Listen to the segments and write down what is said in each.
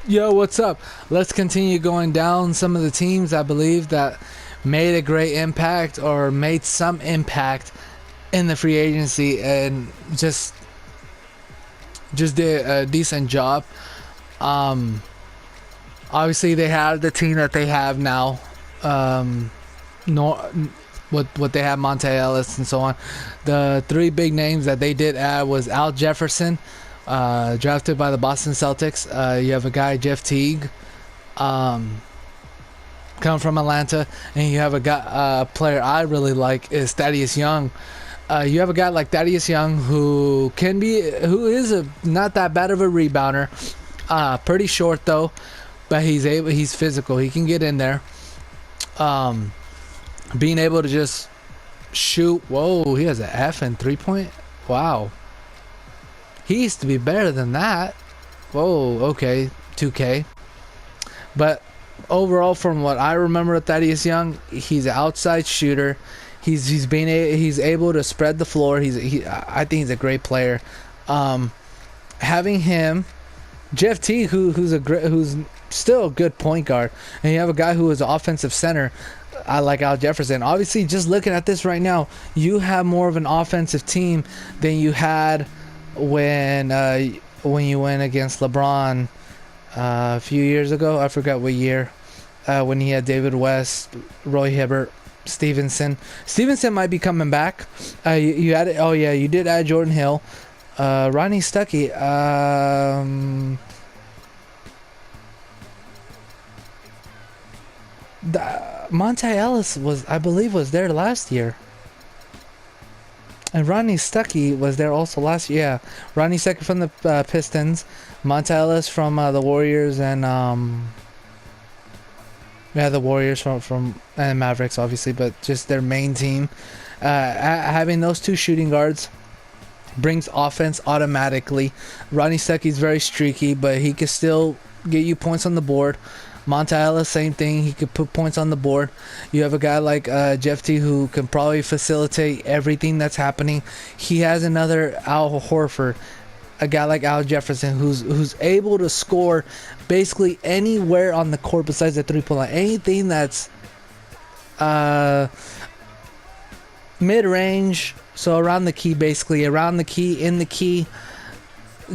Yo, what's up? Let's continue going down some of the teams I believe that made a great impact or made some impact in the free agency and just did a decent job. Um, Obviously, they have the team that they have now. Um, no, what they have, Monte Ellis and so on. The three big names that they did add was Al Jefferson, drafted by the Boston Celtics. You have a guy, Jeff Teague, um, come from Atlanta, and you have a player I really like is Thaddeus Young. You have a guy like Thaddeus Young who is not that bad of a rebounder, pretty short though, but he's physical. He can get in there. Um, Being able to just shoot. Whoa, he has an F and 3 point. Wow, he used to be better than that. Whoa, okay, 2K. But overall, from what I remember of Thaddeus Young, he's an outside shooter. He's able to spread the floor. I think he's a great player. Having him, Jeff T, who's still a good point guard, and you have a guy who is an offensive center. I like Al Jefferson. Obviously, just looking at this right now, you have more of an offensive team than you had when you went against LeBron a few years ago. I forgot what year. When he had David West, Roy Hibbert, Stevenson. Stevenson might be coming back. You added. Oh yeah, you did add Jordan Hill, Ronnie Stuckey. Monte Ellis I believe, was there last year. And Ronnie Stuckey was there also last year. Yeah, Ronnie Stuckey from the Pistons, Monte Ellis from the Warriors, and the Warriors from and Mavericks obviously, but just their main team. Having those two shooting guards brings offense automatically. Ronnie Stuckey's very streaky, but he can still get you points on the board. Monte Ellis, same thing. He could put points on the board. You have a guy like Jeff T who can probably facilitate everything that's happening. He has another Al Horford, a guy like Al Jefferson who's able to score basically anywhere on the court besides the 3-point line. Anything that's mid-range, so around the key, basically around the key, in the key.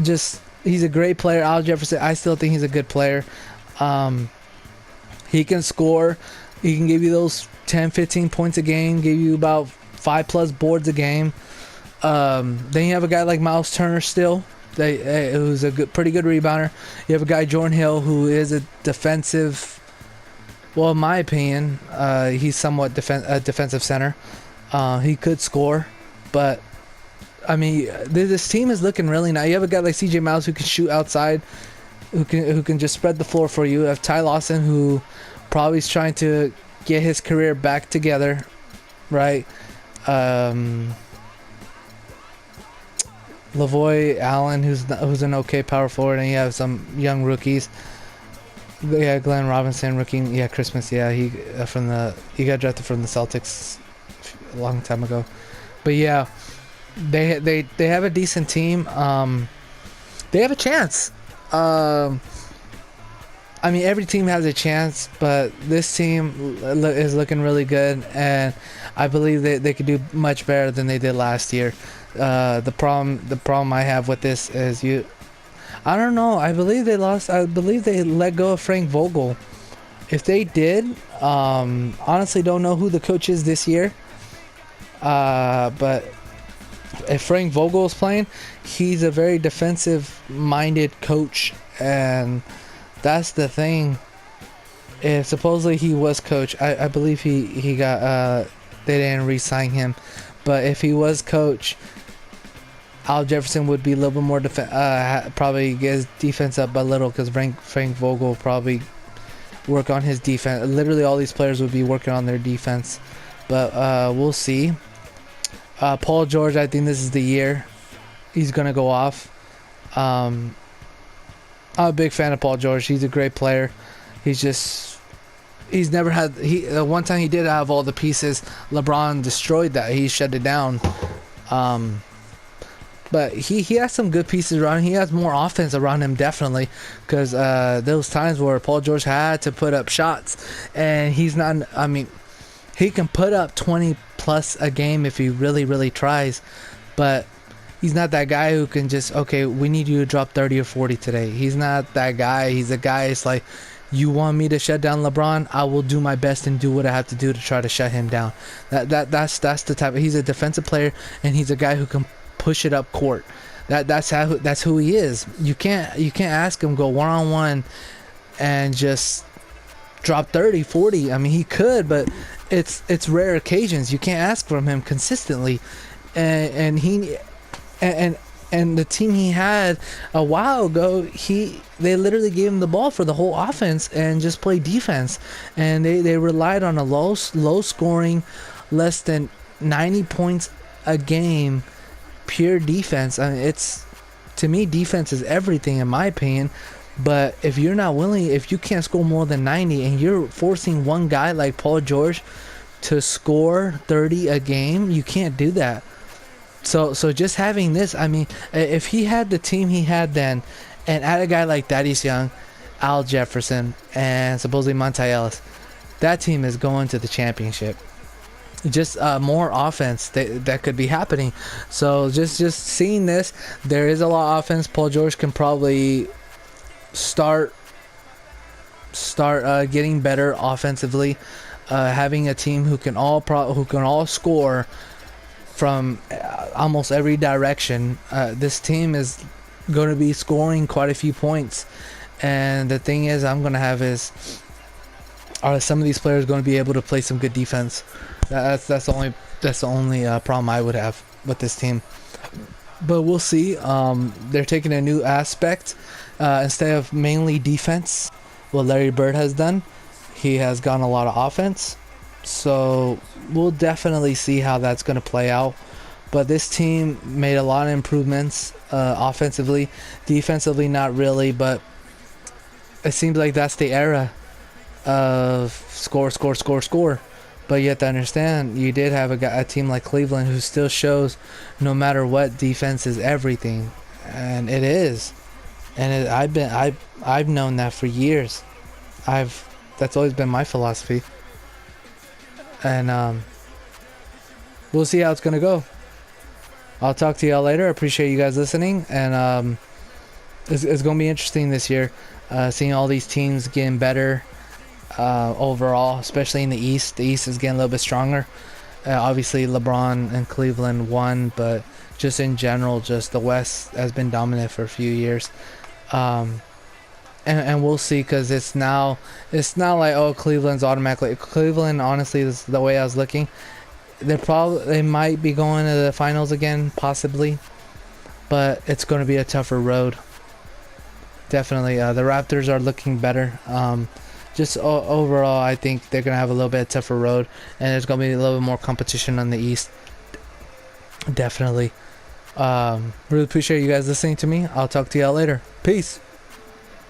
Just he's a great player. Al Jefferson, I still think he's a good player. He can score. He can give you those 10, 15 points a game, give you about 5+ boards a game. Then you have a guy like Miles Turner still, who's a pretty good rebounder. You have a guy, Jordan Hill, who is a defensive, well, in my opinion, he's somewhat a defensive center. He could score, but I mean, this team is looking really nice. You have a guy like CJ Miles who can shoot outside, who can just spread the floor for you. You have Ty Lawson, who probably is trying to get his career back together, right? Lavoy Allen, who's an okay power forward, and you have some young rookies. Yeah, Glenn Robinson, rookie. Yeah, Christmas. Yeah, he got drafted from the Celtics a long time ago. But yeah, they have a decent team. They have a chance. I mean, every team has a chance, but this team is looking really good, and I believe they could do much better than they did last year. The problem I have with this is I don't know. I believe they let go of Frank Vogel. If they did, honestly, don't know who the coach is this year. But if Frank Vogel is playing, he's a very defensive-minded coach, and that's the thing. If supposedly he was coach, I believe he got they didn't re-sign him, but if he was coach, Al Jefferson would be a little bit more probably get his defense up a little, because Frank Vogel probably work on his defense. Literally all these players would be working on their defense, but we'll see. Paul George, I think this is the year he's gonna go off. I'm a big fan of Paul George. He's a great player. He's never had one time he did have all the pieces. LeBron destroyed that. He shut it down. But he has some good pieces around him. He has more offense around him, definitely, because those times where Paul George had to put up shots, and he's not. I mean, he can put up 20 plus a game if he really tries, but he's not that guy who can just, okay, we need you to drop 30 or 40 today. He's not that guy. He's a guy. It's like, you want me to shut down LeBron? I will do my best and do what I have to do to try to shut him down. That's the type. He's a defensive player, and he's a guy who can push it up court. That's who he is. You can't ask him go one-on-one and just drop 30, 40. I mean, he could, but it's rare occasions. You can't ask from him consistently, and the team he had a while ago, they literally gave him the ball for the whole offense and just played defense, and they relied on a low scoring, less than 90 points a game, pure defense. I mean, to me, defense is everything in my opinion. But if you're not willing, if you can't score more than 90 and you're forcing one guy like Paul George to score 30 a game, you can't do that. So just having this, I mean, if he had the team he had then, and add a guy like Thaddeus Young, Al Jefferson, and supposedly Monta Ellis, that team is going to the championship. Just more offense that could be happening. So just seeing this, there is a lot of offense. Paul George can probably start getting better offensively. Having a team who can all score from almost every direction. This team is going to be scoring quite a few points, and the thing is, I'm going to have is, are some of these players going to be able to play some good defense? That's the only problem I would have with this team. But we'll see. They're taking a new aspect instead of mainly defense. What Larry Bird has done, he has gone a lot of offense. So we'll definitely see how that's going to play out. But this team made a lot of improvements offensively. Defensively, not really, but it seems like that's the era of score. But you have to understand, you did have a team like Cleveland who still shows no matter what, defense is everything, and it is. And I've known that for years. That's always been my philosophy. And we'll see how it's gonna go. I'll talk to y'all later. I appreciate you guys listening, and it's gonna be interesting this year, seeing all these teams getting better. Overall, especially in the East. The East is getting a little bit stronger. Obviously, LeBron and Cleveland won, but just in general, just the West has been dominant for a few years. And we'll see, because it's not like, oh, Cleveland's automatically. Cleveland, honestly, is the way I was looking. They might be going to the finals again, possibly, but it's going to be a tougher road. Definitely, the Raptors are looking better. Just overall, I think they're going to have a little bit tougher road, and there's going to be a little bit more competition on the East. Definitely. Really appreciate you guys listening to me. I'll talk to y'all later. Peace.